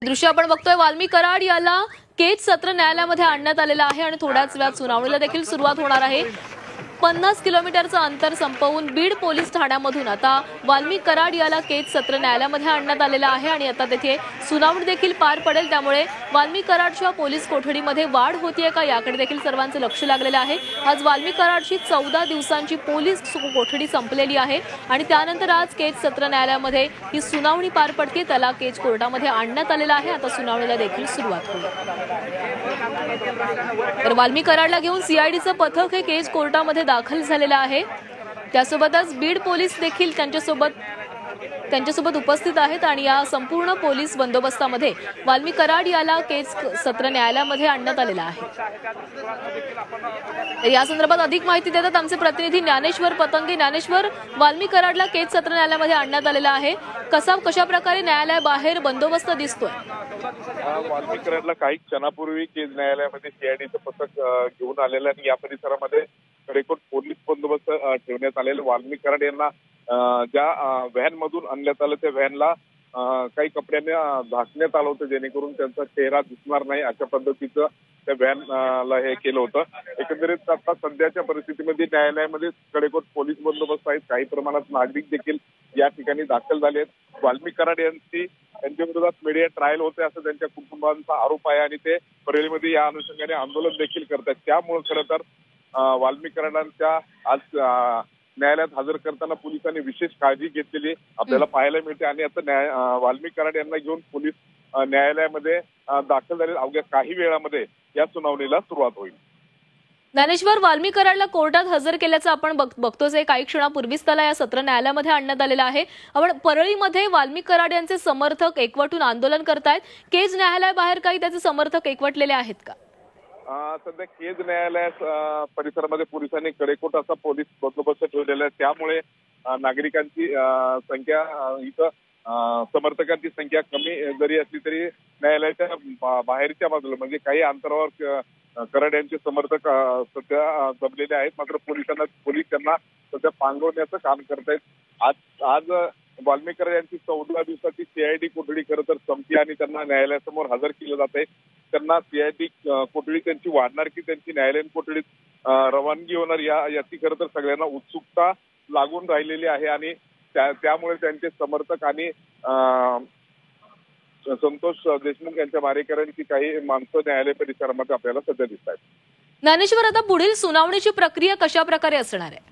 दृश्य आपण बघतोय वाल्मिक कराड याला केज सत्र न्यायालयामध्ये आणण्यात आलेला आहे आणि थोड्याच वेळात सुनावणीला देखील सुरुवात होणार आहे। 50 किलोमीटरचं अंतर संपवून बीड पोलीस ठाण्यामधून आता वाल्मिक कराड याला केज सत्र न्यायालयामध्ये आणण्यात आलेला आहे आणि आता तेथे सुनावणी देखील पार पडेल। त्यामुळे वाल्मिक कराडच्या पोलीस कोठडीमध्ये वाढ होतीये का याकडे देखील सर्वांचं लक्ष लागलेलं आहे। आज वाल्मिक कराडची 14 दिवसांची पोलीस कोठडी संपलेली आहे आणि त्यानंतर आज केज सत्र न्यायालयामध्ये ही सुनावणी पार पडते। त्याला केज कोर्टामध्ये आणण्यात आलेला आहे। आता सुनावणीला देखील सुरुवात होईल। तर वाल्मिक कराडला घेऊन सीआयडीचं पथक हे केज कोर्टामध्ये दाखल झालेला आहे। त्यासोबतच बीड पोलीस देखील त्यांच्यासोबत उपस्थित आहेत आणि या संपूर्ण पोलीस बंदोबस्तामध्ये वाल्मिक कराड याला केज सत्र न्यायालयामध्ये आणण्यात आलेला आहे। या संदर्भात अधिक माहिती देतात आमचे प्रतिनिधी ज्ञानेश्वर पतंगे। ज्ञानेश्वर, वाल्मिक कराडला केज सत्र न्यायालयामध्ये आणण्यात आलेला आहे, कशा प्रकारे न्यायालयाबाहेर बंदोबस्त दिसतोय? वाल्मिक कराडला काही क्षणापूर्वी केज न्यायालयामध्ये सीआयडीचं पथक घेऊन आलेलं आणि या परिसरामध्ये कडेकोट पोलीस बंदोबस्त ठेवण्यात आलेला। वाल्मिक कराड यांना ज्या व्हॅन मधून आणण्यात आलं त्या व्हॅनला काही कपड्याने झाकण्यात आलं होतं जेणेकरून त्यांचा चेहरा दिसणार नाही अशा पद्धतीचं त्या व्हॅनला हे केलं होतं। एकंदरीत आता सध्याच्या परिस्थितीमध्ये न्यायालयामध्ये कडेकोट पोलीस बंदोबस्त आहेत, काही प्रमाणात नागरिक देखील या ठिकाणी दाखल झाले आहेत। वाल्मिक कराड यांच्या विरोधात मीडिया ट्रायल होते असं त्यांच्या कुटुंबांचा आरोप आहे आणि ते परेलीमध्ये या अनुषंगाने आंदोलन देखील करतात। त्यामुळे खरं तर वाल्मिक कराडांच्या आज न्यायालयात हजर करताना पोलिसांनी विशेष काळजी घेतलेली आपल्याला पाहायला मिळते आणि आता वाल्मिक कराड यांना घेऊन पोलीस न्यायालयामध्ये दाखल झाले। अवघ्या काही वेळामध्ये या सुनावणीला सुरुवात होईल। ज्ञानेश्वर, वाल्मिक कराडला कोर्टात हजर केल्याचं आपण बघतोच आहे। काही क्षणापूर्वीच त्याला या सत्र न्यायालयामध्ये आणण्यात आलेलं आहे। आपण परळीमध्ये वाल्मिक कराड यांचे समर्थक एकवटून आंदोलन करतायत, केज न्यायालयाबाहेर काही त्याचे समर्थक एकवटलेले आहेत का? सध्या केज न्यायालया परिसरामध्ये पोलिसांनी कडेकोट असा पोलीस बंदोबस्त ठेवलेला आहे। त्यामुळे नागरिकांची संख्या इथं समर्थकांची संख्या कमी जरी असली तरी न्यायालयाच्या बाहेरच्या बाजूला म्हणजे काही अंतरावर कराड यांचे समर्थक सध्या जमलेले आहेत। मात्र पोलीस त्यांना सध्या पांगवण्याचं काम करतायत। आज वाल्मिक कराड यांची 14 दिवसाची सीआयडी कोठडी खरं तर संपली आणि त्यांना न्यायालयासमोर हजर केलं जात आहे। त्यांना सीआयडी कोठडी त्यांची वाढणार की त्यांची न्यायालयीन कोठडीत रवानगी होणार याची खरं तर सगळ्यांना उत्सुकता लागून राहिलेली आहे आणि त्यामुळे त्यांचे समर्थक आणि संतोष देशमुख यांच्या मारेकऱ्यांची काही माणसं न्यायालय परिसरामध्ये आपल्याला सध्या दिसत आहेत। ज्ञानेश्वर, आता पुढील सुनावणीची प्रक्रिया कशा प्रकारे असणार आहे?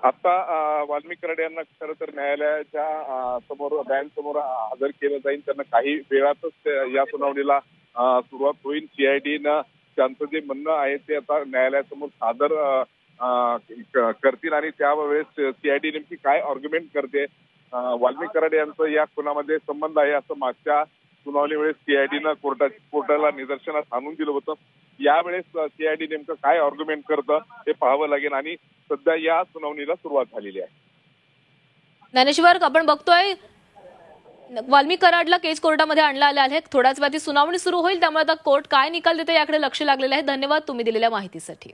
आता वाल्मिक कराड यांना खरं तर न्यायालयाच्या समोर व्हॅन समोर हजर केलं जाईल। त्यांना काही वेळातच या सुनावणीला सुरुवात होईल। सीआयडीनं त्यांचं जे म्हणणं आहे ते आता न्यायालयासमोर सादर करतील आणि त्यावेळेस सीआयडी नेमकी काय आर्ग्युमेंट करते, वाल्मिक कराड यांचं या खुनामध्ये संबंध आहे असं मागच्या सुनावणीवेळेस सीआयडीनं कोर्टाला निदर्शनास आणून दिलं होतं। यावेळेस सीआयडी नेमकं काय आर्ग्युमेंट करतं हे पाहावं लागेल आणि सध्या या सुनावणीला सुरुवात झालेली आहे। ज्ञानेश्वर, आपण बघतोय वाल्मिक कराडला केज कोर्टामध्ये आणलं आले आहे। थोड्याच वेळात सुनावणी सुरू होईल, त्यामुळे आता कोर्ट काय निकाल देते याकडे लक्ष लागलेलं आहे। धन्यवाद तुम्ही दिलेल्या माहितीसाठी।